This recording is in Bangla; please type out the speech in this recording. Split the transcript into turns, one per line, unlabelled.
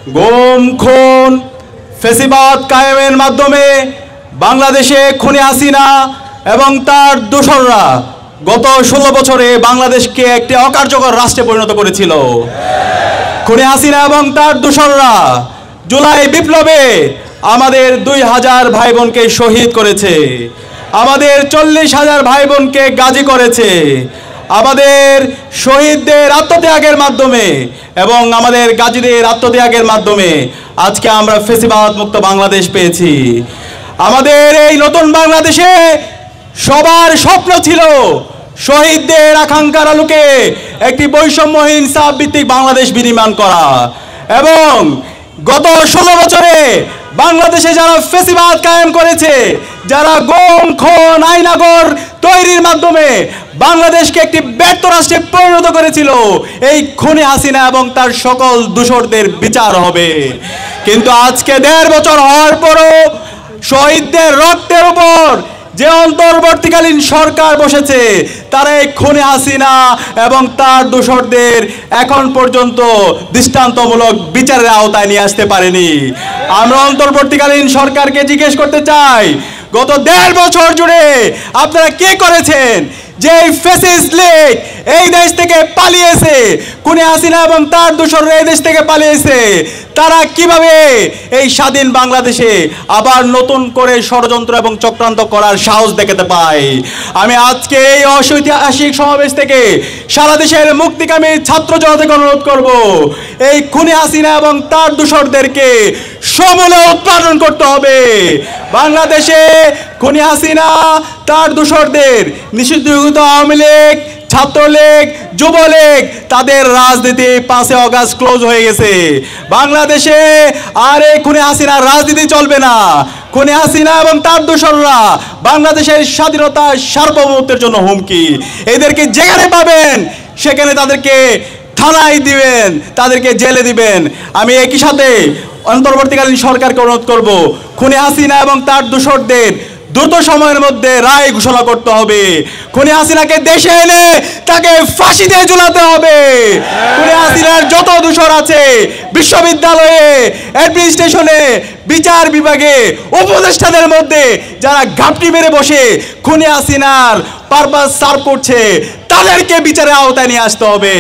গুম খুন ফেসিবাদ কায়েমের মাধ্যমে বাংলাদেশে খুনি হাসিনা এবং তার দোসররা গত 16 বছরে বাংলাদেশকে একটি অকার্যকর রাষ্ট্রে পরিণত করেছিল। খুনি হাসিনা এবং তার দোসররা জুলাই বিপ্লবে আমাদের 2000 ভাই বোনকে শহীদ করেছে, আমাদের 40,000 ভাই বোনকে গাজী করেছে। আমাদের শহীদদের আত্মত্যাগের মাধ্যমে এবং আমাদের গাজীদের আত্মত্যাগের মাধ্যমে আজকে আমরা ফেসিবাদ মুক্ত বাংলাদেশ পেয়েছি। আমাদের এই নতুন বাংলাদেশে সবার স্বপ্ন ছিল শহীদদের আকাঙ্ক্ষার আলোকে একটি বৈষম্যহীন ইনসাফ ভিত্তিক বাংলাদেশ বিনির্মাণ করা। এবং গত 16 বছরে বাংলাদেশে যারা ফেসিবাদ কায়েম করেছে, যারা গুম খুন আইনাগর তৈরির মাধ্যমে বাংলাদেশকে একটি ব্যর্থ রাষ্ট্রে পরিণত করেছিল, এই খুনি হাসিনা এবং তার সকল দোসরদের বিচার হবে। কিন্তু আজকে 1.5 বছর হওয়ার পরও শহীদদের রক্তের উপর যে অন্তর্বর্তীকালীন সরকার বসেছে, তারা এই খুনি হাসিনা এবং তার দোসরদের এখন পর্যন্ত দৃষ্টান্তমূলক বিচারের আওতায় নিয়ে আসতে পারেনি। আমরা অন্তর্বর্তীকালীন সরকারকে জিজ্ঞেস করতে চাই, গত 1.5 বছর জুড়ে আপনারা কি করেছেন? যে ফ্যাসিস্ট লীগ এই দেশ থেকে পালিয়েছে, খুনি হাসিনা এবং তার দোসররা এই দেশ থেকে পালিয়েছে, তারা কিভাবে এই স্বাধীন বাংলাদেশে আবার নতুন করে ষড়যন্ত্র এবং চক্রান্ত করার সাহস দেখাতে পায়? আমি আজকে এই ঐতিহাসিক সমাবেশ থেকে সারা দেশের মুক্তিকামী ছাত্র জনতাকে অনুরোধ করব, এই খুনি হাসিনা এবং তার দোসরদেরকে সমূলে উৎপাদন করতে হবে। বাংলাদেশে খুনি হাসিনা তার দোসরদের নিষিদ্ধ আওয়ামী লীগ, ছাত্রলীগ, যুবলীগ, তাদের রাজনীতি 5 আগস্ট ক্লোজ হয়ে গেছে। বাংলাদেশে আর এই খুনি হাসিনার রাজনীতি চলবে না। খুনি হাসিনা এবং তার দোসররা বাংলাদেশের স্বাধীনতা সার্বভৌমত্বের জন্য হুমকি। এদেরকে যেখানে পাবেন সেখানে তাদেরকে থানায় দিবেন, তাদেরকে জেলে দিবেন। আমি একই সাথে অন্তর্বর্তীকালীন সরকারকে অনুরোধ করব, খুনি হাসিনা এবং তার দোসরদের দ্রুত সময়ের মধ্যে রায় ঘোষণা করতে হবে। খুনি হাসিনাকে দেশে এনে তাকে ফাঁসিতে ঝুলাতে হবে। খুনি হাসিনার যত দোসর আছে বিশ্ববিদ্যালয়ে, অ্যাডমিনিস্ট্রেশনে, বিচার বিভাগে, উপদেষ্টাদের মধ্যে যারা ঘাপটি মেরে বসে খুনি হাসিনার পারপাস সার্ভ করছে, তাদেরকে বিচারের আওতায় নিয়ে আসতে হবে।